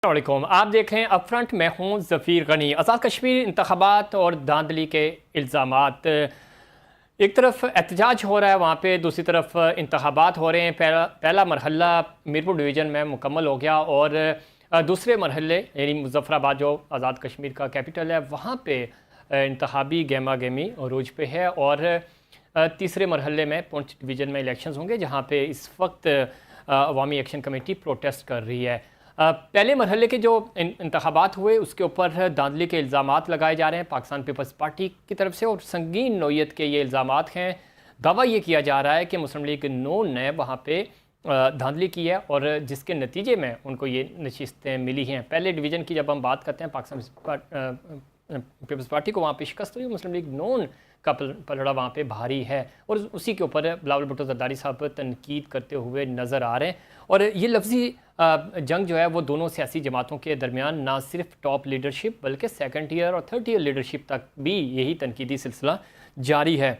अस्सलामुअलैकुम। आप देख रहे हैं अपफ्रंट, मैं हूं ज़फ़ीर गनी। आज़ाद कश्मीर इंतख़ाबात और धांधली के इल्ज़ामात, एक तरफ एहतजाज हो रहा है वहाँ पे, दूसरी तरफ इंतख़ाबात हो रहे हैं। पहला मरहला मीरपुर डिवीज़न में मुकम्मल हो गया और दूसरे मरहले यानी मुज़फ़्फ़राबाद जो आज़ाद कश्मीर का कैपिटल है वहाँ पे इंतख़ाबी गहमा गहमी अरूज पे है। और तीसरे मरहले में पुंछ डिवीज़न में इलेक्शंस होंगे जहाँ पे इस वक्त अवामी एक्शन कमेटी प्रोटेस्ट कर रही है। पहले मरहले के जो इंतख़ाबात हुए उसके ऊपर धांधली के इल्ज़ामात लगाए जा रहे हैं पाकिस्तान पीपल्स पार्टी की तरफ से, और संगीन नौयत के ये इल्ज़ामात हैं। दावा ये किया जा रहा है कि मुस्लिम लीग नून ने वहाँ पे धांधली की है और जिसके नतीजे में उनको ये नशिस्तें मिली हैं। पहले डिवीज़न की जब हम बात करते हैं पाकिस्तान पीपल्स पार्टी को वहाँ पे शिकस्त हुई, मुस्लिम लीग नून का पलड़ा वहाँ पे भारी है और उसी के ऊपर बिलावल भुट्टो ज़रदारी साहब तनकीद करते हुए नज़र आ रहे हैं। और ये लफ्ज़ी जंग जो है वो दोनों सियासी जमातों के दरमियान ना सिर्फ टॉप लीडरशिप बल्कि सेकंड ईयर और थर्ड ईयर लीडरशिप तक भी यही तनकीदी सिलसिला जारी है।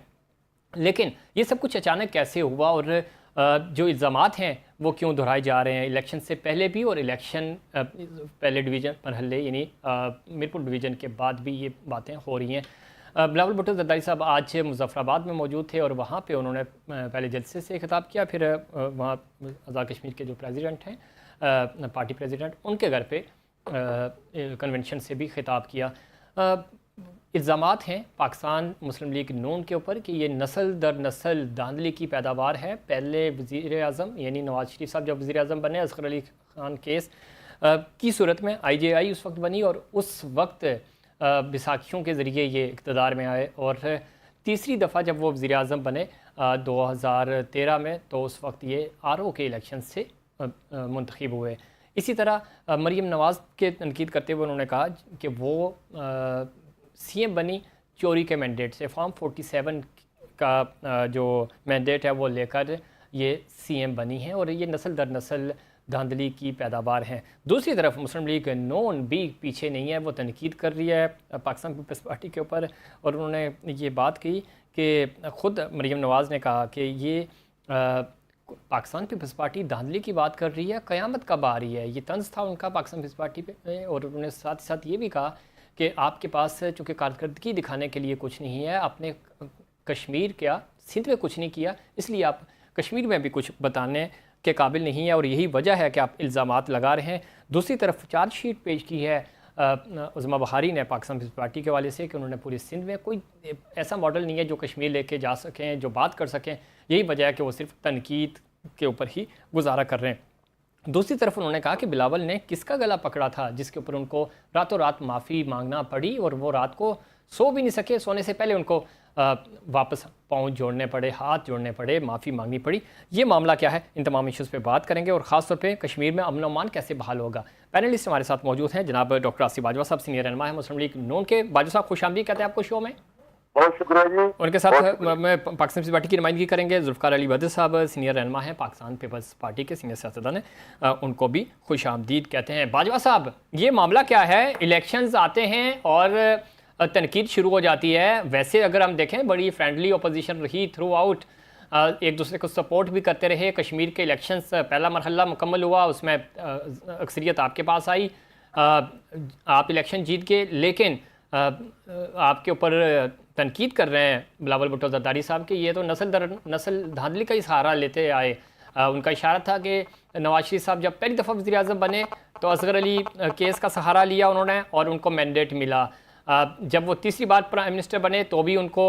लेकिन ये सब कुछ अचानक कैसे हुआ और जो इल्ज़ामात हैं वो क्यों दोहराए जा रहे हैं इलेक्शन से पहले भी और इलेक्शन पहले डिवीज़न मरहले यानी मीरपुर डिवीज़न के बाद भी ये बातें हो रही हैं। बिलावल भुट्टो ज़रदारी साहब आज मुज़फ़्फ़राबाद में मौजूद थे और वहाँ पे उन्होंने पहले जलसे से खिताब किया, फिर वहाँ आज़ाद कश्मीर के जो प्रेसिडेंट हैं पार्टी प्रेसिडेंट उनके घर पे कन्वेंशन से भी खिताब किया। इल्ज़ामात हैं पाकिस्तान मुस्लिम लीग नून के ऊपर कि ये नस्ल दर नस्ल धांधली की पैदावार है। पहले वज़ीर आज़म यानी नवाज़ शरीफ साहब जब वज़ीर आज़म बने, असगर अली खान केस की सूरत में IJI उस वक्त बनी और उस वक्त बैसाखियों के ज़रिए ये इक़्तिदार में आए। और तीसरी दफ़ा जब वो वज़ीर आज़म बने 2013 में, तो उस वक्त ये RO के इलेक्शन से मुंतखब हुए। इसी तरह मरीम नवाज़ के तनकीद करते हुए उन्होंने कहा कि वो CM बनी चोरी के मैंडेट से, फॉर्म 47 का जो मैंडेट है वो लेकर ये CM बनी है और ये नस्ल दर नस्ल धांधली की पैदावार हैं। दूसरी तरफ मुस्लिम लीग नून भी पीछे नहीं है, वो तनकीद कर रही है पाकिस्तान पीपल्स पार्टी के ऊपर। और उन्होंने ये बात कही कि ख़ुद मरीम नवाज़ ने कहा कि ये पाकिस्तान पीपल्स पार्टी धांधली की बात कर रही है, क़यामत कब आ रही है। ये तंज़ था उनका पाकिस्तान पीपल्स पार्टी पे। और उन्होंने साथ ही साथ ये भी कहा कि आपके पास चूँकि कारकर्दगी दिखाने के लिए कुछ नहीं है, आपने कश्मीर क्या सिंध में कुछ नहीं किया, इसलिए आप कश्मीर में भी कुछ बताने के काबिल नहीं है और यही वजह है कि आप इल्ज़ामात लगा रहे हैं। दूसरी तरफ चार्जशीट पेश की है उज़मा बहारी ने पाकिस्तान पीपल्स पार्टी के हवाले से कि उन्होंने पूरी सिंध में कोई ऐसा मॉडल नहीं है जो कश्मीर लेके जा सकें, जो बात कर सकें। यही वजह है कि वो सिर्फ तनकीद के ऊपर ही गुजारा कर रहे हैं। दूसरी तरफ उन्होंने कहा कि बिलावल ने किसका गला पकड़ा था जिसके ऊपर उनको रातों रात माफ़ी मांगना पड़ी और वो रात को सो भी नहीं सके, सोने से पहले उनको वापस पाँव जोड़ने पड़े, हाथ जोड़ने पड़े, माफ़ी मांगनी पड़ी। ये मामला क्या है, इन तमाम इशूज़ पे बात करेंगे और ख़ास तौर पे कश्मीर में अमन अमान कैसे बहाल होगा। पैनलिस्ट हमारे साथ मौजूद हैं जनाब डॉक्टर आसिफ बाजवा साहब, सीनियर रहनुमा है मुस्लिम लीग नून के। बाजवा साहब खुशामदीद कहते हैं आपको शो में। बहुत शुक्रिया जी। उनके साथ मैं पाकिस्तान पीपल्स पार्टी की नुमाइंदगी करेंगे जुल्फ़िकार अली बद्र साहब, सीनियर रहनुमा हैं पाकिस्तान पीपल्स पार्टी के, सीनियर सियासतदान हैं, उनको भी खुशामदीद कहते हैं। बाजवा साहब, ये मामला क्या है, इलेक्शंस आते हैं और तनकीद शुरू हो जाती है। वैसे अगर हम देखें बड़ी फ्रेंडली अपोजिशन रही थ्रू आउट, एक दूसरे को सपोर्ट भी करते रहे। कश्मीर के इलेक्शंस पहला मरहला मुकम्मल हुआ, उसमें अक्सरियत आपके पास आई, आप इलेक्शन जीत गए। लेकिन आपके ऊपर तनकीद कर रहे हैं बिलावल भुट्टो ज़रदारी साहब कि ये तो नस्ल दर नस्ल धांधली का ही सहारा लेते आए। उनका इशारा था कि नवाज शरीफ साहब जब पहली दफ़ा वज़ीर आज़म बने तो असगर अली केस का सहारा लिया उन्होंने और उनको मैंडेट मिला। जब वो तीसरी बार प्राइम मिनिस्टर बने तो भी उनको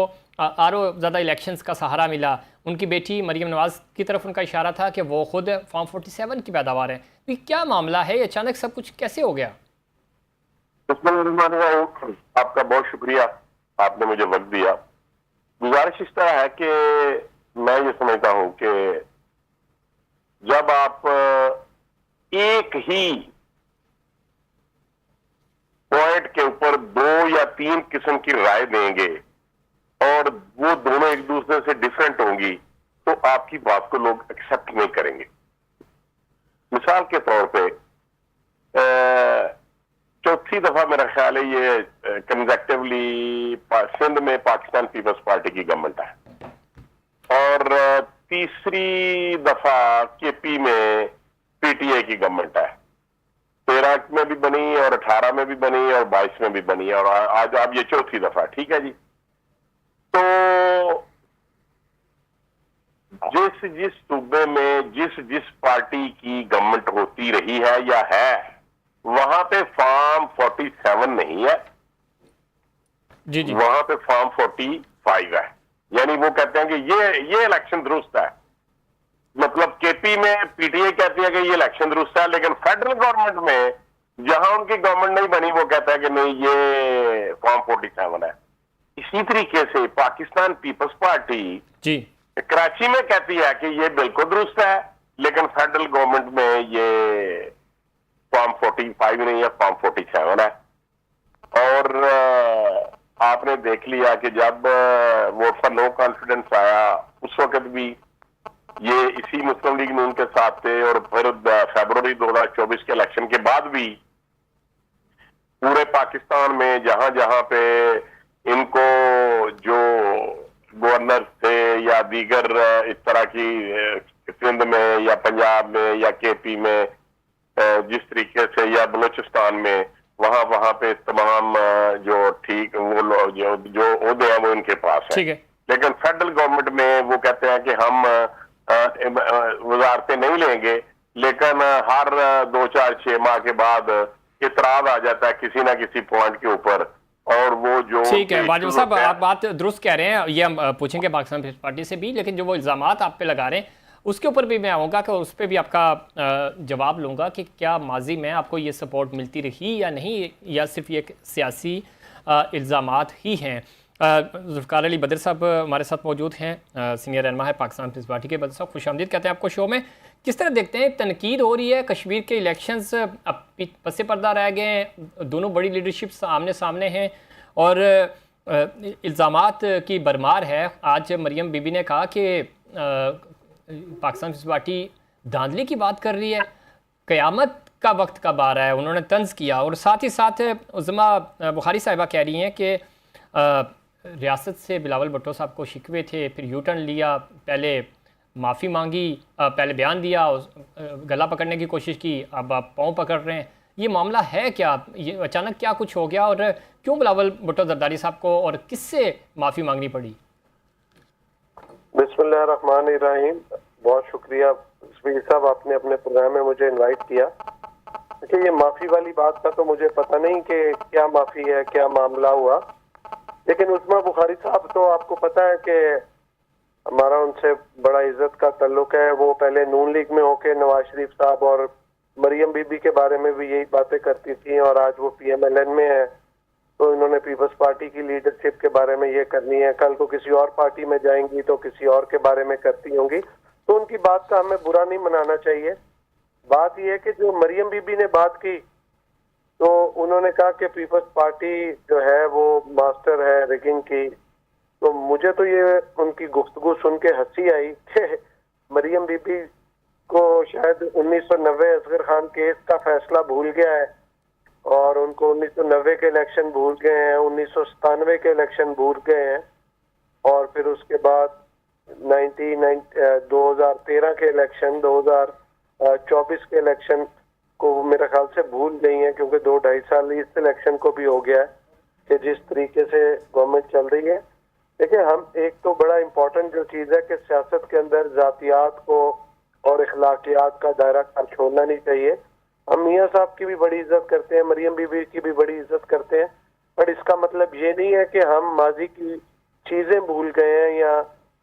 RO ज़्यादा इलेक्शंस का सहारा मिला। उनकी बेटी मरीम नवाज़ की तरफ उनका इशारा था कि वो खुद फॉर्म 47 की पैदावार है। तो क्या मामला है, अचानक सब कुछ कैसे हो गया? आपका बहुत शुक्रिया, आपने मुझे वक्त दिया। गुजारिश इस तरह है कि मैं ये समझता हूं कि जब आप एक ही पॉइंट के ऊपर 2 या 3 किस्म की राय देंगे और वो दोनों एक दूसरे से डिफरेंट होंगी तो आपकी बात को लोग एक्सेप्ट नहीं करेंगे। मिसाल के तौर पे चौथी दफा मेरा ख्याल है ये कंसेक्टिवली सिंध में पाकिस्तान पीपल्स पार्टी की गवर्नमेंट है और तीसरी दफा KP में PTI की गवर्नमेंट है। 13 में भी बनी और 18 में भी बनी और 22 में भी बनी और आज अब ये चौथी दफा, ठीक है जी। तो जिस सूबे में जिस पार्टी की गवर्नमेंट होती रही है या है, वहां पे फॉर्म 47 नहीं है जी जी, वहां पे फॉर्म 45 है। यानी वो कहते हैं कि ये इलेक्शन दुरुस्त है। मतलब केपी में पीटीआई कहती है कि ये इलेक्शन दुरुस्त है, लेकिन फेडरल गवर्नमेंट में जहां उनकी गवर्नमेंट नहीं बनी वो कहता है कि नहीं ये फॉर्म 47 है। इसी तरीके से पाकिस्तान पीपल्स पार्टी जी कराची में कहती है कि ये बिल्कुल दुरुस्त है, लेकिन फेडरल गवर्नमेंट में ये फॉर्म 45 नहीं है, फॉर्म 47 है। और आपने देख लिया कि जब वोट फॉर नो कॉन्फिडेंस आया उस वक्त भी ये इसी मुस्लिम लीग नून के साथ थे, और फिर फरवरी 2024 के इलेक्शन के बाद भी पूरे पाकिस्तान में जहां जहां पे इनको जो गवर्नर थे या दीगर इस तरह की सिंध में या पंजाब में या केपी में जिस तरीके से या बलूचिस्तान में वहां पे तमाम जो ठीक वो लोग जो ओहदे हैं वो इनके पास है। ठीक है, लेकिन फेडरल गवर्नमेंट में वो कहते हैं कि हम वजारतें नहीं लेंगे, लेकिन हर 2-4-6 माह के बाद इतराज आ जाता है किसी ना किसी पॉइंट के ऊपर, और वो जो ठीक है वाजिब साहब, आप बात दुरुस्त कह रहे हैं, ये हम पूछेंगे पाकिस्तान पीपल्स पार्टी से भी, लेकिन जो वो इल्ज़ामात आप पे लगा रहे हैं उसके ऊपर भी मैं आऊँगा कि उस पर भी आपका जवाब लूँगा कि क्या माजी में आपको ये सपोर्ट मिलती रही या नहीं, या सिर्फ ये सियासी इल्ज़ामात ही हैं। जुल्फ़िकार अली बदर साहब हमारे साथ मौजूद हैं, सीनियर रहनुमा है पाकिस्तान पीपल्स पार्टी के। बदर साहब खुशामदीद कहते हैं आपको शो में। किस तरह देखते हैं, तनकीद हो रही है कश्मीर के इलेक्शंस अब पसे पर्दा रह गए हैं, दोनों बड़ी लीडरशिप आमने सामने हैं और इल्ज़ामात की भरमार है। आज मरियम बीबी ने कहा कि पाकिस्तान पीपल्स पार्टी धांधली की बात कर रही है, क़यामत का वक्त कब आ रहा है, उन्होंने तंज किया। और साथ ही साथ उज़मा बुखारी साहिबा कह रही हैं कि रियासत से बिलावल भुट्टो साहब को शिकवे थे, फिर यू टर्न लिया, पहले माफ़ी मांगी, पहले बयान दिया, गला पकड़ने की कोशिश की, अब आप पाँव पकड़ रहे हैं। ये मामला है क्या, ये अचानक क्या कुछ हो गया और क्यों बिलावल भुट्टो जरदारी साहब को और किससे माफ़ी मांगनी पड़ी? बिस्मिल्लाहिर्रहमानिर्रहीम। बहुत शुक्रिया स्पीकर साहब, आपने अपने प्रोग्राम में मुझे इनवाइट किया। कि ये माफ़ी वाली बात का तो मुझे पता नहीं कि क्या माफ़ी है, क्या मामला हुआ, लेकिन उस्मा बुखारी साहब तो आपको पता है कि हमारा उनसे बड़ा इज्जत का ताल्लुक है। वो पहले नून लीग में होके नवाज शरीफ साहब और मरियम बीबी के बारे में भी यही बातें करती थी, और आज वो PMLN में है तो इन्होंने पीपल्स पार्टी की लीडरशिप के बारे में ये करनी है, कल को किसी और पार्टी में जाएंगी तो किसी और के बारे में करती होंगी। तो उनकी बात का हमें बुरा नहीं मनाना चाहिए। बात यह है कि जो मरियम बीबी ने बात की तो उन्होंने कहा कि पीपल्स पार्टी जो है वो मास्टर है रिगिंग की। तो मुझे तो ये उनकी गुफ्तगू सुन के हंसी आई कि मरियम बीबी को शायद 1990 असगर खान केस का फैसला भूल गया है, और उनको 1990 के इलेक्शन भूल गए हैं, 1997 के इलेक्शन भूल गए हैं, और फिर उसके बाद 2013 के इलेक्शन, 2024 के इलेक्शन को मेरे ख्याल से भूल गई हैं, क्योंकि 2-2.5 साल इस इलेक्शन को भी हो गया है कि जिस तरीके से गवर्नमेंट चल रही है। देखिए, हम एक तो बड़ा इम्पोर्टेंट जो चीज़ है कि सियासत के अंदर जातियात को और इखलाकियात का दायरा छोड़ना नहीं चाहिए। हम मियाँ साहब की भी बड़ी इज्जत करते हैं, मरियम बीबी की भी बड़ी इज्जत करते हैं, पर इसका मतलब ये नहीं है कि हम माजी की चीज़ें भूल गए हैं या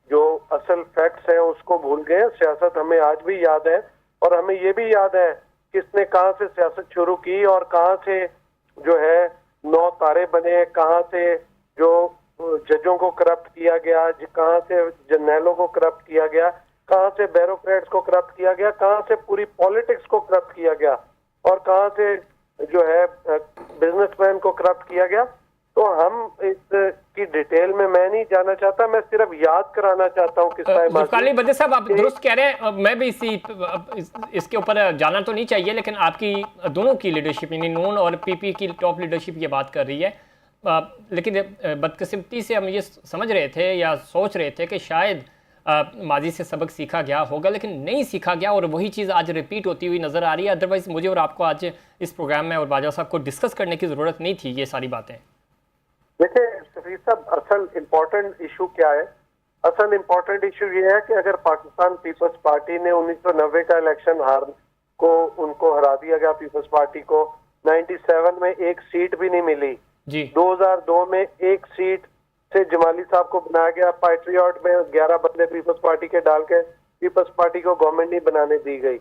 जो असल फैक्ट्स हैं उसको भूल गए हैं। सियासत हमें आज भी याद है, और हमें ये भी याद है किसने कहाँ से सियासत शुरू की और कहाँ से जो है 9 तारे बने, कहाँ से जो जजों को करप्ट किया गया, कहाँ से जर्नैलों को करप्ट किया गया, कहाँ से ब्यूरोक्रेट्स को करप्ट किया गया, कहाँ से पूरी पॉलिटिक्स को करप्ट किया गया, और कहाँ से जो है बिजनेसमैन को करप्ट किया गया। तो हम इसकी डिटेल में मैं नहीं जाना चाहता, मैं सिर्फ याद कराना चाहता हूँ जुल्फ़िकार बदर साहब, आप दुरुस्त कह रहे हैं, मैं भी इसके ऊपर जाना तो नहीं चाहिए, लेकिन आपकी दोनों की लीडरशिप यानी नून और PP की टॉप लीडरशिप ये बात कर रही है। लेकिन बदकिस्मती से हम ये समझ रहे थे या सोच रहे थे कि शायद माजी से सबक सीखा गया होगा, लेकिन नहीं सीखा गया और वही चीज़ आज रिपीट होती हुई नज़र आ रही है। अदरवाइज़ मुझे और आपको आज इस प्रोग्राम में और बाजवा साहब को डिस्कस करने की ज़रूरत नहीं थी ये सारी बातें। देखिए शफीक साहब, असल इम्पोर्टेंट इशू क्या है? असल इम्पोर्टेंट इशू ये है कि अगर पाकिस्तान पीपल्स पार्टी ने 1990 का इलेक्शन उनको हरा दिया गया, पीपल्स पार्टी को 97 में एक सीट भी नहीं मिली जी, 2002 में एक सीट से जमाली साहब को बनाया गया, पैट्रियट में 11 बंदे पीपल्स पार्टी के डाल के पीपल्स पार्टी को गवर्नमेंट नहीं बनाने दी गई।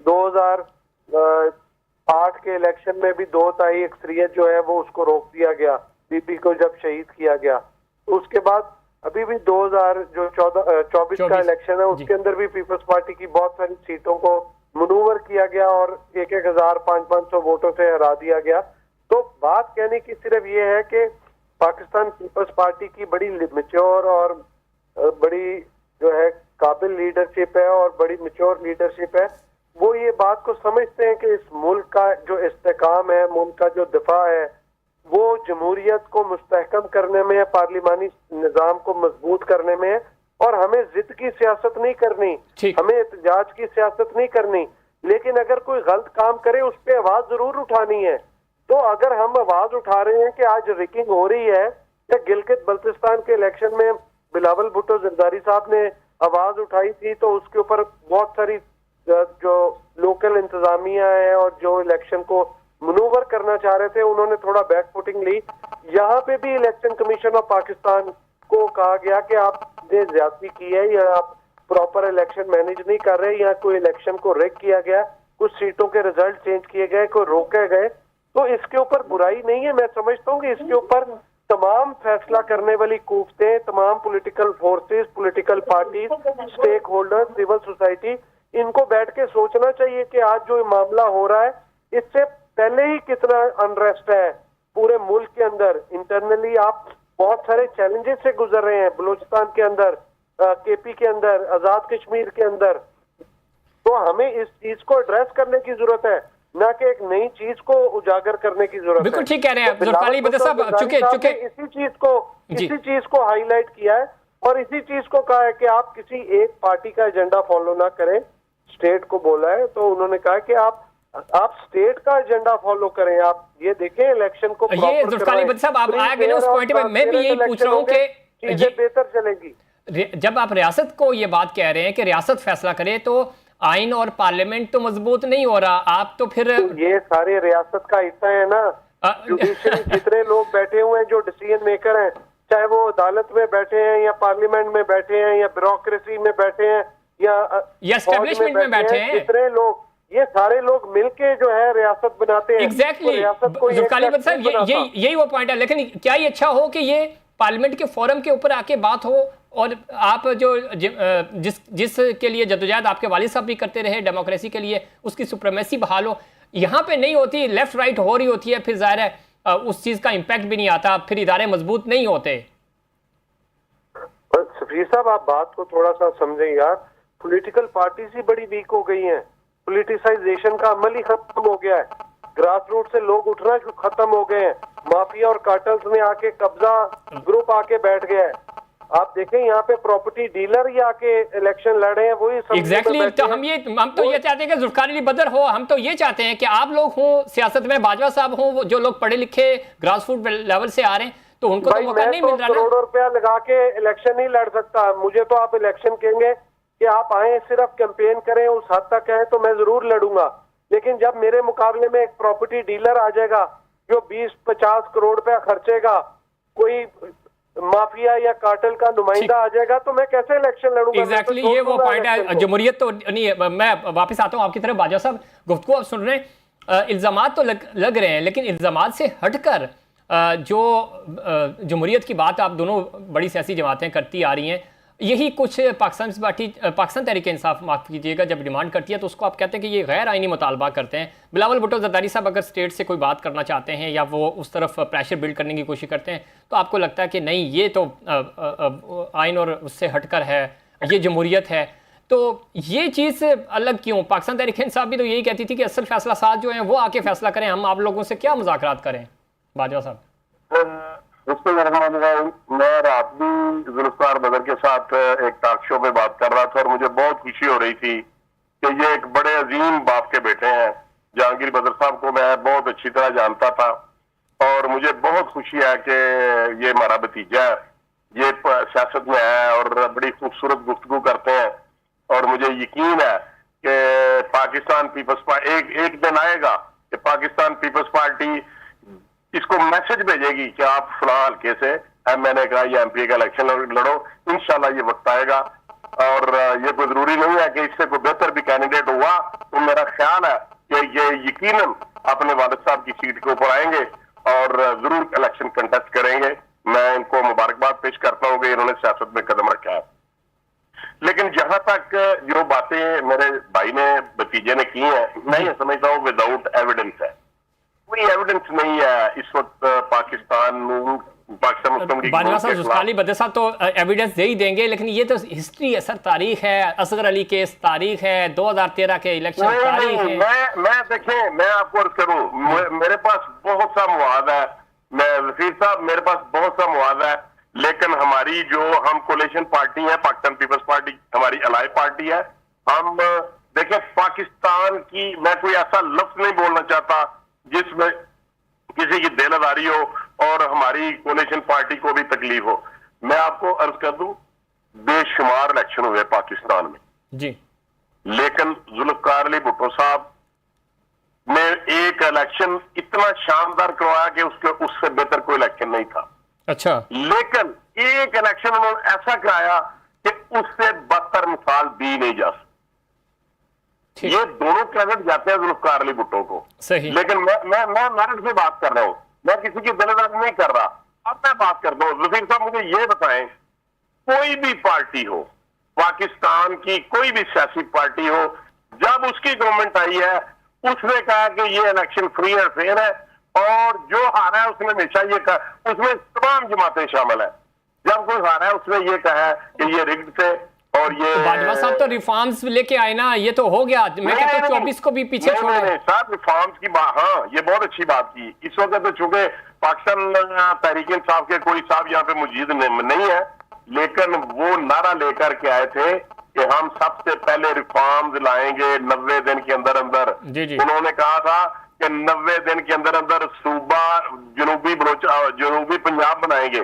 2008 के इलेक्शन में भी 2 ताई अक्सरियत जो है वो उसको रोक दिया गया, बीबी को जब शहीद किया गया। उसके बाद अभी भी 2024 का इलेक्शन है, उसके अंदर भी पीपल्स पार्टी की बहुत सारी सीटों को मनूवर किया गया और 1,000 500 वोटों से हरा दिया गया। तो बात कहने की सिर्फ ये है कि पाकिस्तान पीपल्स पार्टी की बड़ी मैच्योर और बड़ी जो है काबिल लीडरशिप है और बड़ी मैच्योर लीडरशिप है। वो ये बात को समझते हैं कि इस मुल्क का जो इस्तेकाम है, मुल्क का जो दिफा है, वो जमहूरियत को मुस्तहकम करने में है, पार्लिमानी निज़ाम को मजबूत करने में है। और हमें जिद की सियासत नहीं करनी, हमें एहतजाज की सियासत नहीं करनी, लेकिन अगर कोई गलत काम करे उस पर आवाज जरूर उठानी है। तो अगर हम आवाज उठा रहे हैं कि आज रिगिंग हो रही है, या गिलगित बल्तिस्तान के इलेक्शन में बिलावल भुट्टो जरदारी साहब ने आवाज उठाई थी, तो उसके ऊपर बहुत सारी जो लोकल इंतजामिया है और जो इलेक्शन को मनूवर करना चाह रहे थे, उन्होंने थोड़ा बैक फुटिंग ली। यहाँ पे भी इलेक्शन कमीशन ऑफ पाकिस्तान को कहा गया कि आपने ज्यादती की है, या आप प्रॉपर इलेक्शन मैनेज नहीं कर रहे, या कोई इलेक्शन को रेक किया गया, कुछ सीटों के रिजल्ट चेंज किए गए, कोई रोके गए। तो इसके ऊपर बुराई नहीं है, मैं समझता हूँ कि इसके ऊपर तमाम फैसला करने वाली कुव्वतें, तमाम political forces, political party, stakeholder, civil society, इनको बैठ के सोचना चाहिए कि आज जो मामला हो रहा है, इससे पहले ही कितना अनरेस्ट है पूरे मुल्क के अंदर। इंटरनली आप बहुत सारे चैलेंजेस से गुजर रहे हैं, बलूचिस्तान के अंदर, केपी के अंदर, आजाद कश्मीर के अंदर। तो हमें इस चीज को एड्रेस करने की जरूरत है, ना कि एक नई चीज को उजागर करने की जरूरत है। बिल्कुल ठीक कह रहे हैं जुल्फिकार भुट्टो साहब, चुके इसी चीज को हाईलाइट किया है और इसी चीज को कहा है कि आप किसी एक पार्टी का एजेंडा फॉलो ना करें। स्टेट को बोला है, तो उन्होंने कहा कि आप स्टेट का एजेंडा फॉलो करें। आप ये देखें इलेक्शन को ये जुल्फिकार भुट्टो साहब आप आ गए ना उस पॉइंट पे, मैं भी यही पूछ रहा हूँ कि ये बेहतर चलेगी। जब आप रियासत को ये बात कह रहे हैं कि रियासत फैसला करे, तो आइन और पार्लियामेंट तो मजबूत नहीं हो रहा, आप तो फिर तो ये सारे रियासत का हिस्सा है ना। जुडिशरी जितने लोग बैठे हुए हैं जो डिसीजन मेकर हैं, चाहे वो अदालत में बैठे हैं या पार्लियामेंट में बैठे हैं या ब्यूरोक्रेसी में बैठे हैं या एस्टेब्लिशमेंट में बैठे हैं, जितने लोग, ये सारे लोग मिलके जो है रियासत बनाते हैं। एग्जैक्टली यही वो पॉइंट है। लेकिन क्या ये अच्छा हो कि ये पार्लियामेंट के फोरम के ऊपर आके बात हो, और आप जो जिसके लिए जद्दोजहद आपके वालिद साहब भी करते रहे डेमोक्रेसी के लिए, उसकी सुप्रीमेसी बहाल हो, यहाँ पे नहीं होती, लेफ्ट राइट हो रही होती है, फिर जाहिर है उस चीज का इम्पैक्ट भी नहीं आता, फिर इदारे मजबूत नहीं होते। सफीर साहब आप बात को थोड़ा सा समझें यार, पॉलिटिकल पार्टीज ही बड़ी वीक हो गई हैं, पॉलिटिसाइजेशन का अमल ही खत्म हो गया है, ग्रास रूट से लोग उठना खत्म हो गए हैं, माफिया और कार्टल्स में आके कब्जा ग्रुप आके बैठ गया है। आप देखें यहाँ पे प्रॉपर्टी डीलर ही आके इलेक्शन लड़े हैं, वही एग्जैक्टली तो हम तो ये चाहते हैं कि जुल्फिकार अली बदर हो, हम तो ये चाहते हैं कि आप लोग हों सियासत में, बाजवा साहब हों, जो लोग पढ़े लिखे ग्रास रूट लेवल से आ रहे हैं, तो उनको तो मौका नहीं मिल रहा। करोड़ों रुपया लगा के इलेक्शन नहीं लड़ सकता। मुझे तो आप इलेक्शन कहेंगे कि आप आए सिर्फ कैंपेन करें, उस हद तक है तो मैं जरूर लड़ूंगा, लेकिन जब मेरे मुकाबले में एक प्रॉपर्टी डीलर आ जाएगा जो 20-50 करोड़ रुपया खर्चेगा, कोई माफिया या कार्टेल का नुमाइंदा आ जाएगा, तो मैं कैसे इलेक्शन लड़ूंगा? एग्जैक्टली ये वो पॉइंट है। जमहूरियत तो नहीं, मैं वापस आता हूँ आपकी तरफ बाजवा साहब, गुफ्तगू आप सुन रहे हैं, इल्जामात तो लग रहे हैं, लेकिन इल्जामात से हटकर जो जमहूरियत की बात आप दोनों बड़ी सियासी जमातें करती आ रही हैं, यही कुछ पाकिस्तान तहरीक इंसाफ, माफ कीजिएगा, जब डिमांड करती है तो उसको आप कहते हैं कि ये गैर आइनी मुतालबा करते हैं। बिलावल भुट्टो जरदारी साहब अगर स्टेट से कोई बात करना चाहते हैं या वो उस तरफ प्रेशर बिल्ड करने की कोशिश करते हैं, तो आपको लगता है कि नहीं ये तो आइन और उससे हटकर है, ये जमहूरियत है, तो ये चीज़ अलग क्यों? पाकिस्तान तहरीक इंसाफ भी तो यही कहती थी कि असल फैसला साज जो हैं वो आके फैसला करें, हम आप लोगों से क्या मुज़ाकरात करें? बाजवा साहब मैं और आप भी जुल्फिकार इफ्तार बदर के साथ एक टॉक शो में बात कर रहा था और मुझे बहुत खुशी हो रही थी कि ये एक बड़े अजीम बाप के बेटे हैं। जहांगीर बदर साहब को मैं बहुत अच्छी तरह जानता था और मुझे बहुत खुशी है कि ये हमारा भतीजा है, ये सियासत में है और बड़ी खूबसूरत गुफ्तगू करते हैं। और मुझे यकीन है कि पाकिस्तान पीपल्स पार्टी एक दिन आएगा कि पाकिस्तान पीपल्स पार्टी इसको मैसेज भेजेगी कि आप फलां हल्के से मैंने कहा ये एमपी का इलेक्शन लड़ो, इंशाल्लाह ये वक्त आएगा। और ये कोई जरूरी नहीं है कि इससे कोई बेहतर भी कैंडिडेट हुआ तो मेरा ख्याल है कि ये यकीनन अपने वालिद साहब की सीट के ऊपर आएंगे और जरूर इलेक्शन कंटेस्ट करेंगे। मैं इनको मुबारकबाद पेश करता हूँ कि इन्होंने सियासत में कदम रखा है। लेकिन जहां तक जो बातें मेरे भाई ने भतीजे ने की हैं, मैं ये समझता हूँ विदाउट एविडेंस है। कोई एविडेंस नहीं है इस वक्त पाकिस्तान मुस्लिम लीग बाजवा साहब, जुल्फिकार बदर साहब तो एविडेंस दे ही देंगे, लेकिन ये तो हिस्ट्री है सर, तारीख है, असगर अली केस तारीख है, 2013 के इलेक्शन तारीख है। मैं देखें, मैं आपको अर्ज करूं, मेरे पास बहुत सा मवाद है, मैं वसीर साहब मेरे पास बहुत सा मवाद है, लेकिन हमारी जो हम कोलिशन पार्टी है, पाकिस्तान पीपल्स पार्टी हमारी अलाई पार्टी है। हम देखें पाकिस्तान की, मैं कोई ऐसा लफ्ज नहीं बोलना चाहता जिसमें किसी की दिल आजारी हो और हमारी कोलिशन पार्टी को भी तकलीफ हो। मैं आपको अर्ज कर दूं, बेशुमार इलेक्शन हुए पाकिस्तान में जी, लेकिन जुल्फिकार अली भुट्टो साहब ने एक इलेक्शन इतना शानदार करवाया कि उससे बेहतर कोई इलेक्शन नहीं था। अच्छा, लेकिन एक इलेक्शन उन्होंने ऐसा कराया कि उससे बदतर मिसाल दी नहीं जा सकती। ये दोनों क्रेडिट जाते हैं जुल्फिकार अली भुट्टो को। सही। लेकिन मैं मेरिट से बात कर रहा हूं, मैं किसी की दिलदारी नहीं कर रहा। अब मैं बात करता हूं, वजीर साहब मुझे ये बताएं, कोई भी पार्टी हो, पाकिस्तान की कोई भी सियासी पार्टी हो, जब उसकी गवर्नमेंट आई है उसने कहा कि ये इलेक्शन फ्री और फेयर है और जो हारा है उसने हमेशा ये कहा, उसमें तमाम जमातें शामिल है, जब कोई हारा है उसने ये कहा कि ये रिग्ड से और ये बाजवा साहब तो रिफॉर्म्स लेके आए ना, ये तो हो गया। मैं कहता हूं 24 को भी पीछे छोड़ो। साहब रिफॉर्म्स की बात, हाँ ये बहुत अच्छी बात की। इस वक्त तो चूंकि पाकिस्तान तहरीक इंसाफ के कोई साहब यहाँ पे मौजूद नहीं है, लेकिन वो नारा लेकर के आए थे कि हम सबसे पहले रिफॉर्म्स लाएंगे 90 दिन के अंदर अंदर। उन्होंने कहा था कि 90 दिन के अंदर अंदर सूबा जनूबी पंजाब बनाएंगे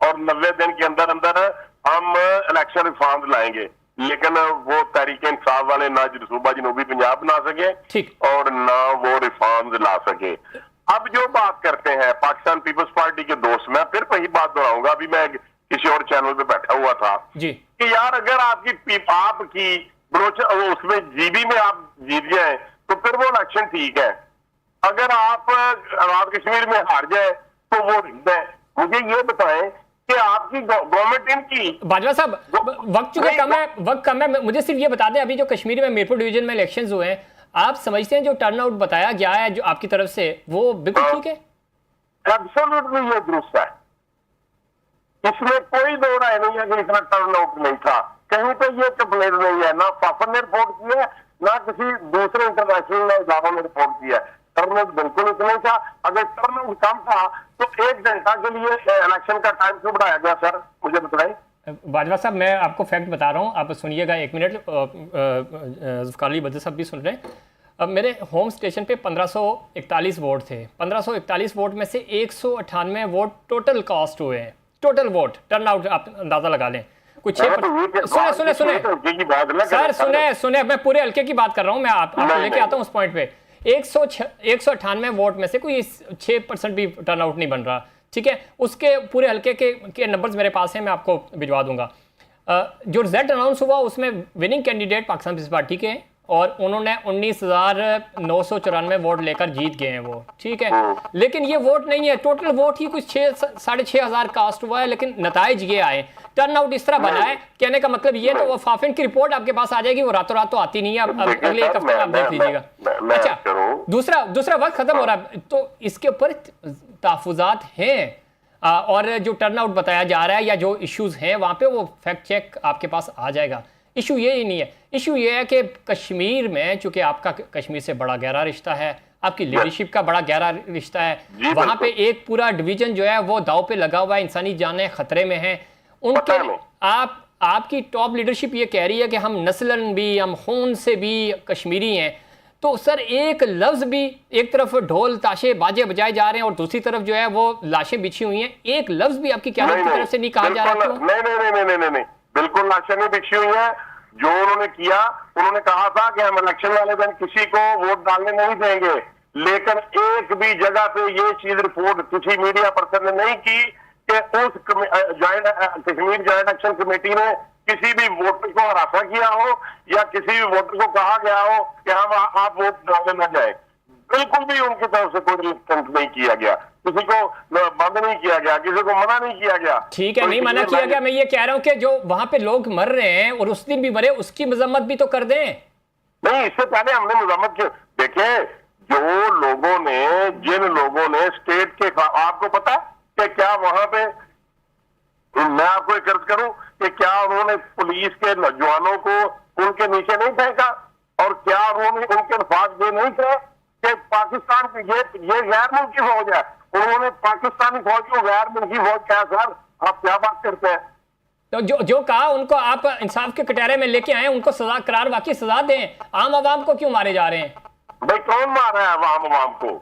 और 90 दिन के अंदर अंदर हम इलेक्शन रिफॉर्म्स लाएंगे। लेकिन वो तहरीक इंसाफ वाले ना सूबा जनूबी पंजाब बना सके और ना वो रिफॉर्म्स ला सके। अब जो बात करते हैं पाकिस्तान पीपल्स पार्टी के दोस्त, मैं फिर वही बात दोहराऊंगा, अभी मैं किसी और चैनल पे बैठा हुआ था जी, कि यार अगर आपकी बलोच उसमें जीबी में आप जीत जाए तो फिर वो इलेक्शन ठीक है, अगर आप आजाद कश्मीर में हार जाए तो वो है। मुझे ये बताएं कि आपकी गवर्नमेंट इनकी बाजवा साहब वक्त चुके वक्त कम है, मुझे सिर्फ ये बता दें, अभी जो कश्मीर में मीरपुर डिवीजन में इलेक्शंस हुए हैं, आप समझते हैं जो टर्नआउट बताया गया है जो आपकी तरफ से वो बिल्कुल ठीक है? एब्सोल्युटली ये दुरुस्त है, इसमें कोई दो राय नहीं है कि इतना टर्नआउट नहीं था। कहीं पे ये कंप्लेन नहीं है, ना फाफन ने रिपोर्ट की है ना किसी दूसरे इंटरनेशनल इदारों ने रिपोर्ट की है। टर्नआउट बिल्कुल इतना ही था। अगर टर्नआउट कम था तो 1 घंटा के लिए इलेक्शन का टाइम क्यों बढ़ाया गया सर, मुझे बताएं। बाजवा साहब मैं आपको फैक्ट बता रहा हूँ, आप सुनिएगा 1 मिनट। जुल्फिकार अली भुट्टो साहब भी सुन रहे हैं। अब मेरे होम स्टेशन पे 1541 वोट थे। 1541 वोट में से 198 वोट टोटल कास्ट हुए हैं, टोटल वोट टर्नआउट आप अंदाजा लगा लें। कुछ सुने मैं पूरे हल्के की बात कर रहा हूँ, मैं आपको लेके आता हूँ उस पॉइंट पे। 198 वोट में से कोई 6% भी टर्नआउट नहीं बन रहा, ठीक है। उसके पूरे हल्के के नंबर्स मेरे पास हैं, मैं आपको भिजवा दूंगा। जो रिजल्ट अनाउंस हुआ उसमें winning candidate Pakistan peoples party के हैं और उन्होंने 19,994 वोट लेकर जीत गए हैं वो, ठीक है। लेकिन ये वोट नहीं है, टोटल वोट ही कुछ 6,500 कास्ट हुआ है, लेकिन नताइज ये आए, टर्नआउट इस तरह बना है। कहने का मतलब ये तो फाफिन की रिपोर्ट आपके पास आ जाएगी, वो रातों रात तो आती नहीं है, अब अगले 1 हफ्ते आप देख लीजिएगा। अच्छा, दूसरा वक्त खत्म हो रहा है तो इसके ऊपर तहफुजात हैं और जो टर्नआउट बताया जा रहा है या जो इश्यूज हैं वहाँ पे वो फैक्ट चेक आपके पास आ जाएगा। इशू ये ही नहीं है, इशू ये है कि कश्मीर में चूंकि आपका कश्मीर से बड़ा गहरा रिश्ता है, आपकी लीडरशिप का बड़ा गहरा रिश्ता है, वहाँ पे एक पूरा डिवीजन जो है वो दाव पे लगा हुआ है, इंसानी जानें खतरे में हैं। उनके नहीं। आपकी टॉप लीडरशिप ये कह रही है कि हम नस्लन भी, हम खून से भी कश्मीरी हैं। तो सर एक लफ्ज भी, एक तरफ ढोल ताशे बाजे बजाए जा रहे हैं और दूसरी तरफ जो है वो लाशें बिछी हुई हैं, एक लफ्ज भी आपकी क्यादत की तरफ से नहीं कहा जा रहा? नहीं, बिल्कुल लाशें नहीं बिछी हुई है। जो उन्होंने किया, उन्होंने कहा था कि हम इलेक्शन वाले दिन किसी को वोट डालने नहीं देंगे, लेकिन एक भी जगह पे ये चीज रिपोर्ट किसी मीडिया पर्सन ने नहीं की कि उस कश्मीर ज्वाइंट एक्शन कमेटी ने किसी भी वोटर को हरासा किया हो या किसी भी वोटर को कहा गया हो कि हम आप वोट डालने न जाए। बिल्कुल भी उनकी तरफ से कोई रिस्पॉन्स नहीं किया गया, किसी को बंद नहीं किया गया, किसी को मना नहीं किया गया। ठीक है, नहीं मना किया गया। मैं ये कह रहा हूं कि जो वहां पे लोग मर रहे हैं और उस दिन भी मरे, उसकी मजम्मत भी तो कर दें। नहीं, इससे पहले हमने मजम्मत की। देखें, जो लोगों ने, जिन लोगों ने स्टेट के, आपको पता है कि क्या वहां पे, मैं आपको एक अर्ज करूं कि क्या उन्होंने पुलिस के नौजवानों को उनके नीचे नहीं फेंका, और क्या उन्होंने उनके अल्फाज ये नहीं कहा कि पाकिस्तान की ये गैर मुल्की फौज है? उन्होंने पाकिस्तानी फौज को गैर मुल्की फौज कहा। सर, आप क्या बात करते हैं? तो जो कहा उनको आप इंसाफ के कटहरे में लेके आए, उनको सजा करार वाकई सजा दें। आम आवाम को क्यों मारे जा रहे हैं? भाई कौन मार रहा है आम आवाम को?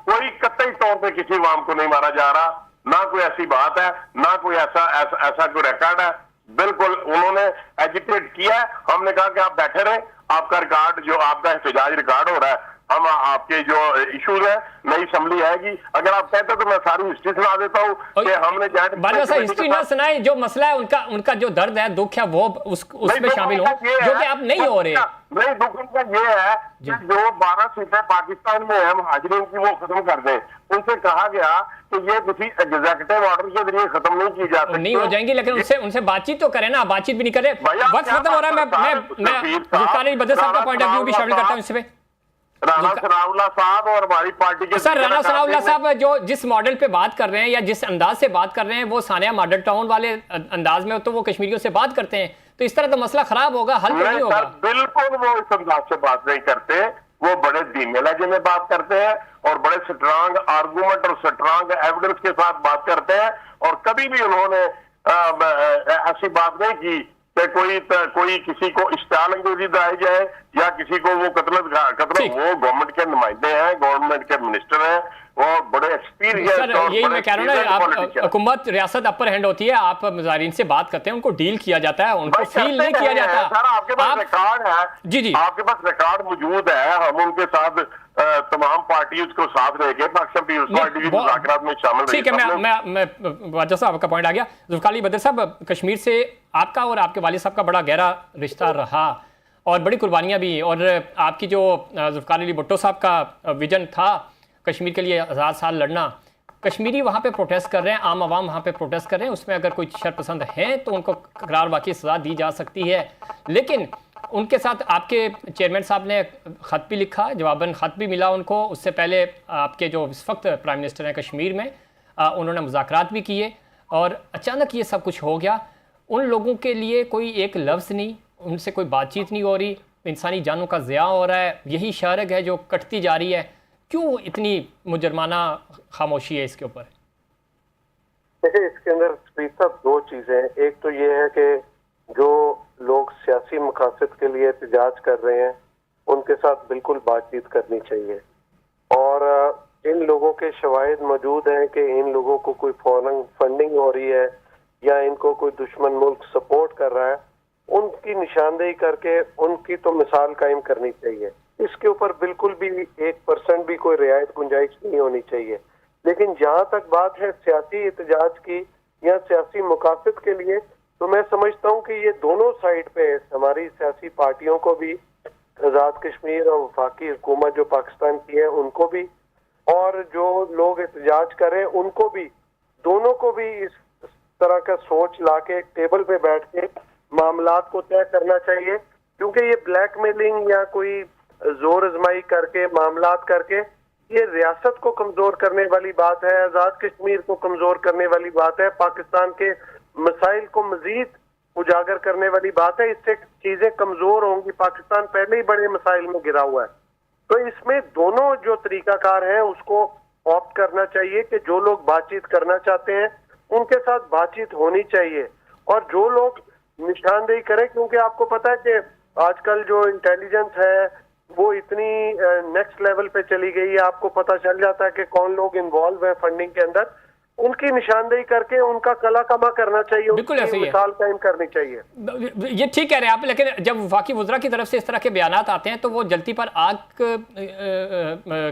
कोई कतई तौर पे किसी आवाम को नहीं मारा जा रहा, ना कोई ऐसी बात है, ना कोई ऐसा कोई रिकॉर्ड है। बिल्कुल उन्होंने एजिटेट किया है। हमने कहा कि आप बैठे रहे, आपका रिकॉर्ड, जो आपका एहतजाज रिकॉर्ड हो रहा है, हम आपके जो इश्यूज है, नई असेंबली आएगी, अगर आप कहते तो मैं सारी हिस्ट्री सुना देता हूँ कि हमने हिस्ट्री ना सुनाई। जो मसला है उनका जो दर्द है, दुख है, वो उसमें शामिल हो, जो कि आप नहीं हो रहे। नहीं, दुख उनका ये है कि जो 12 सीटें पाकिस्तान में है महाजरीन की, वो खत्म कर दें। उनसे कहा गया कि ये किसी एग्जीक्यूटिव ऑर्डर के जरिए खत्म नहीं की जा सकती। नहीं हो जाएंगी, लेकिन उनसे बातचीत तो करें ना। बातचीत भी नहीं करे, वक्त खत्म हो रहा है। मैं बदर साहब का पॉइंट ऑफ व्यू भी शामिल करता हूँ इसमें। राणा सनाउल्लाह साहब और हमारी पार्टी के सर, राणा सनाउल्लाह साहब जो जिस मॉडल पे बात कर रहे हैं या जिस अंदाज से बात कर रहे हैं, वो सानिया मॉडल टाउन वाले अंदाज में तो वो कश्मीरियों से बात करते हैं, तो इस तरह तो मसला खराब होगा, हल नहीं होगा। बिल्कुल वो इस अंदाज से बात नहीं करते। वो बड़े धीमे लहजे में बात करते हैं और बड़े स्ट्रांग आर्गूमेंट और स्ट्रांग एविडेंस के साथ बात करते हैं, और कभी भी उन्होंने ऐसी बात नहीं की कि कोई किसी को इश्तिहाल अंगेजी दिलाई जाए या किसी को वो कत्ल। वो गवर्नमेंट के नुमाइंदे हैं, गवर्नमेंट के मिनिस्टर हैं, वो बड़े एक्सपीरियंस। यही मैं कह रहा हूँ ना, आप हुकूमत रियासत अपर हैंड होती है, आप मुजाहिरीन से बात करते हैं, उनको डील किया जाता है, उनको फील नहीं किया जाता। सर, आपके पास रिकॉर्ड है, जी, आपके पास रिकॉर्ड मौजूद है। हम उनके साथ तमाम पार्टियों को साथ लेके पाकिस्तान पीपल्स पार्टी की मुज़ाकरात में शामिल। ठीक है, मैं वाजा साहब का पॉइंट आ गया। जुल्फ़िकार अली भुट्टो साहब, कश्मीर से आपका और आपके वालिद साहब का बड़ा गहरा रिश्ता रहा और बड़ी कुर्बानियाँ भी, और आपकी जो जुल्फ़िकार अली भुट्टो साहब का विजन था कश्मीर के लिए 1000 साल लड़ना, कश्मीरी वहाँ पे प्रोटेस्ट कर रहे हैं, आम आवाम वहाँ पे प्रोटेस्ट कर रहे हैं, उसमें अगर कोई शरपसंद हैं तो उनको करार वाकई सज़ा दी जा सकती है। लेकिन उनके साथ आपके चेयरमैन साहब ने ख़त भी लिखा, जवाबन ख़त भी मिला उनको। उससे पहले आपके जो इस वक्त प्राइम मिनिस्टर हैं कश्मीर में, उन्होंने मुज़ाकरात भी किए, और अचानक ये सब कुछ हो गया। उन लोगों के लिए कोई एक लफ्ज़ नहीं, उनसे कोई बातचीत नहीं हो रही, इंसानी जानों का ज़िया हो रहा है, यही शर्ग है जो कटती जा रही है। क्यों इतनी मुजरमाना खामोशी है इसके ऊपर? देखिए, इसके अंदर साहब दो चीजें हैं। एक तो ये है कि जो लोग सियासी मकासद के लिए एहतजाज कर रहे हैं, उनके साथ बिल्कुल बातचीत करनी चाहिए, और इन लोगों के शवाहिद मौजूद हैं कि इन लोगों को कोई फॉरेन फंडिंग हो रही है या इनको कोई दुश्मन मुल्क सपोर्ट कर रहा है, उनकी निशानदेही करके उनकी तो मिसाल कायम करनी चाहिए। इसके ऊपर बिल्कुल भी 1% भी कोई रियायत गुंजाइश नहीं होनी चाहिए। लेकिन जहां तक बात है सियासी एहतजाज की या सियासी मकासद के लिए, तो मैं समझता हूं कि ये दोनों साइड पे है, हमारी सियासी पार्टियों को भी, आजाद कश्मीर और वफाकी हुकूमत जो पाकिस्तान की है उनको भी, और जो लोग एहतजाज कर रहे हैं उनको भी, दोनों को भी इस तरह का सोच लाके टेबल पे बैठ के मामलात को तय करना चाहिए। क्योंकि ये ब्लैकमेलिंग या कोई जोर आजमाई करके मामलात करके ये रियासत को कमजोर करने वाली बात है, आजाद कश्मीर को कमजोर करने वाली बात है, पाकिस्तान के मसाइल को मजीद उजागर करने वाली बात है। इससे चीजें कमजोर होंगी। पाकिस्तान पहले ही बड़े मसाइल में गिरा हुआ है। तो इसमें दोनों जो तरीकाकार है उसको ऑप्ट करना चाहिए कि जो लोग बातचीत करना चाहते हैं उनके साथ बातचीत होनी चाहिए। और जो लोग निशानदेही करें, क्योंकि आपको पता है कि आजकल जो इंटेलिजेंस है वो इतनी नेक्स्ट लेवल पे चली गई है, आपको पता चल जाता है कि कौन लोग इन्वॉल्व है फंडिंग के अंदर, उनकी निशानदेही करके उनका कला कमा करना चाहिए, बिल्कुल ऐसे ही है। मिसाल कायम करनी चाहिए। ये ठीक कह रहे हैं आप, लेकिन जब वफाकी वज़रा की तरफ से इस तरह के बयानात आते हैं तो वो जलती पर आग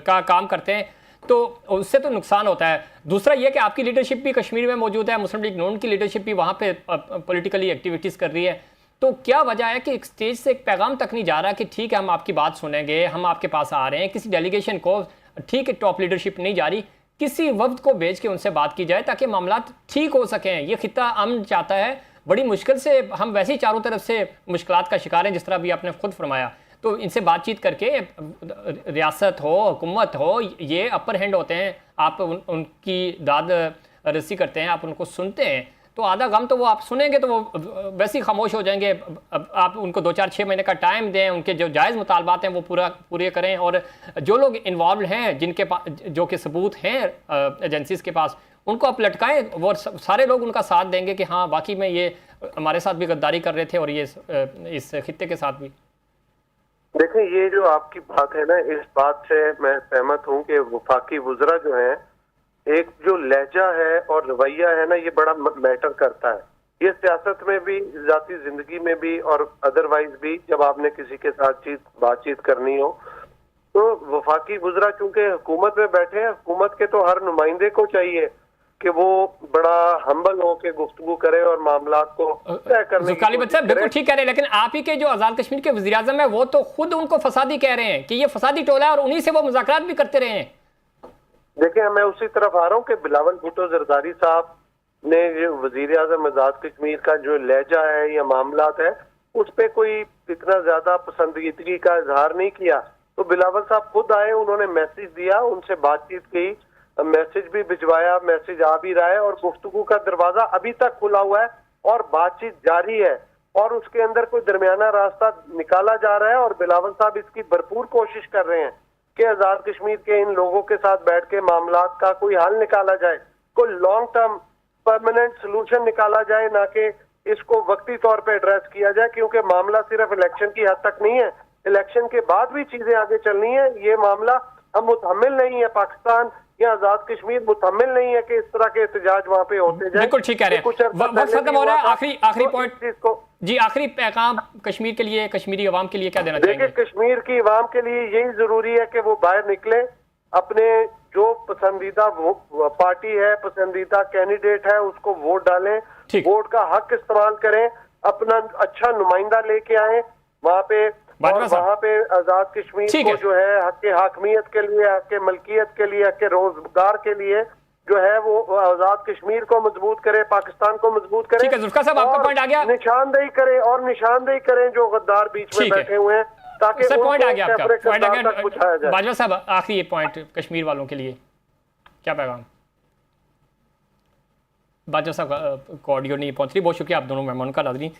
का काम करते हैं, तो उससे तो नुकसान होता है। दूसरा ये कि आपकी लीडरशिप भी कश्मीर में मौजूद है, मुस्लिम लीग नून की लीडरशिप भी वहाँ पे पॉलिटिकली एक्टिविटीज़ कर रही है, तो क्या वजह है कि एक स्टेज से एक पैगाम तक नहीं जा रहा कि ठीक है हम आपकी बात सुनेंगे, हम आपके पास आ रहे हैं, किसी डेलीगेशन को, ठीक है टॉप लीडरशिप नहीं जा रही, किसी वक्त को भेज के उनसे बात की जाए ताकि मामला ठीक हो सकें। ये खित्ता अमन चाहता है, बड़ी मुश्किल से हम वैसे ही चारों तरफ से मुश्किलात का शिकार हैं, जिस तरह भी आपने खुद फरमाया। तो इनसे बातचीत करके रियासत हो, हुकूमत हो, ये अपर हैंड होते हैं, आप उनकी दाद रसी करते हैं, आप उनको सुनते हैं, तो आधा गम तो वो आप सुनेंगे तो वो वैसे ही खामोश हो जाएंगे। आप उनको 2-4-6 महीने का टाइम दें, उनके जो जायज़ मुतालबात हैं वो पूरे करें, और जो लोग इन्वॉल्व हैं, जिनके पास जो कि सबूत हैं एजेंसीज के पास, उनको आप लटकाएं, वो सारे लोग उनका साथ देंगे कि हाँ वाकई में ये हमारे साथ भी गद्दारी कर रहे थे और ये इस खित्ते के साथ भी। देखें, ये जो आपकी बात है ना, इस बात से मैं सहमत हूँ कि वफाकी वुज़रा जो है, एक जो लहजा है और रवैया है ना, ये बड़ा मैटर करता है। ये सियासत में भी, जाती जिंदगी में भी और अदरवाइज भी, जब आपने किसी के साथ बातचीत करनी हो, तो वफाकी वुज़रा चूंकि हुकूमत में बैठे हैं, हुकूमत के तो हर नुमाइंदे को चाहिए कि वो बड़ा हम्बल हो के गुफ्तगू करे और मामला को तय करने की कोशिश करे। बिल्कुल ठीक कह रहे हैं, लेकिन आप ही के जो आज़ाद कश्मीर के वज़ीर आज़म है वो तो खुद उनको फसादी कह रहे हैं कि ये फसादी टोला है, और उन्हीं से वो मुज़ाकरात भी करते रहे हैं। देखिए, मैं उसी तरफ आ रहा हूँ कि बिलावल भुट्टो जरदारी साहब ने जो वजीर आजम आजाद कश्मीर का जो लहजा है या मामलात है, उस पर कोई इतना ज्यादा पसंदीदगी का इजहार नहीं किया। तो बिलावल साहब खुद आए, उन्होंने मैसेज दिया, उनसे बातचीत की, मैसेज भी भिजवाया, मैसेज आ भी रहा है, और गुफ्तगू का दरवाजा अभी तक खुला हुआ है और बातचीत जारी है, और उसके अंदर कोई दरमियाना रास्ता निकाला जा रहा है। और बिलावल साहब इसकी भरपूर कोशिश कर रहे हैं कि आजाद कश्मीर के इन लोगों के साथ बैठ के मामला का कोई हल निकाला जाए, कोई लॉन्ग टर्म परमानेंट सोल्यूशन निकाला जाए, ना कि इसको वक्ती तौर पे एड्रेस किया जाए, क्योंकि मामला सिर्फ इलेक्शन की हद तक नहीं है, इलेक्शन के बाद भी चीजें आगे चलनी है। ये मामला हम मुतहम्मिल नहीं है, पाकिस्तान या आजाद कश्मीर मुतहम्मिल नहीं है कि इस तरह के एहतजाज वहाँ पे होते जाए। बिल्कुल ठीक कह रहे हैं। वक्त खत्म हो रहा है, आखिरी पॉइंट जी, आखिरी पैगाम कश्मीर के लिए, कश्मीरी अवाम के लिए क्या देना चाहेंगे? देखिए, कश्मीर की अवाम के लिए यही जरूरी है कि वो बाहर निकले, अपने जो पसंदीदा पार्टी है, पसंदीदा कैंडिडेट है, उसको वोट डालें, वोट का हक इस्तेमाल करें, अपना अच्छा नुमाइंदा लेके आए वहाँ पे, और वहाँ पे आजाद कश्मीर को जो है हक हाकमियत के लिए, हक मलकियत के लिए, हक रोजगार के लिए जो है वो आजाद कश्मीर को मजबूत करे, पाकिस्तान को मजबूत करे। ठीक है जुल्फिकार साहब, आपका पॉइंट आ गया। निशानदेही करें और निशानदेही करें जो गद्दार बीच में बैठे हुए हैं, ताकि पॉइंट आ गया आपका, पॉइंट आ गया। बाजवा साहब, आखिरी ये पॉइंट कश्मीर वालों के लिए क्या पैगाम? बाजवा साहब को ऑडियो नहीं पहुंच रही, बहुत शुक्रिया आप दोनों मेहमानों का। नाज़रीन,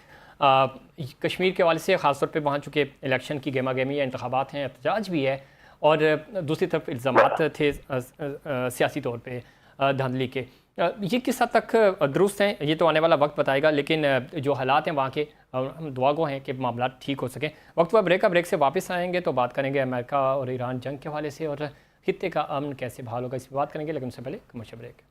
कश्मीर के हवाले से ख़ासतौर पे वहाँ चूँकि इलेक्शन की गेमा गेमी है, इंतखाबात हैं, एहतजाज भी है, और दूसरी तरफ इल्ज़ामात थे सियासी तौर पे धांधली के, ये किस हद तक दुरुस्त हैं ये तो आने वाला वक्त बताएगा, लेकिन जो हालात हैं वहाँ के, हम दुआ गो हैं कि मामला ठीक हो सकें। वक्त हुआ ब्रेक से वापस आएंगे तो बात करेंगे अमेरिका और ईरान जंग के हवाले से, और खित्ते का अमन कैसे बहाल होगा, इस पर बात करेंगे, लेकिन उससे पहले कमर्शियल ब्रेक।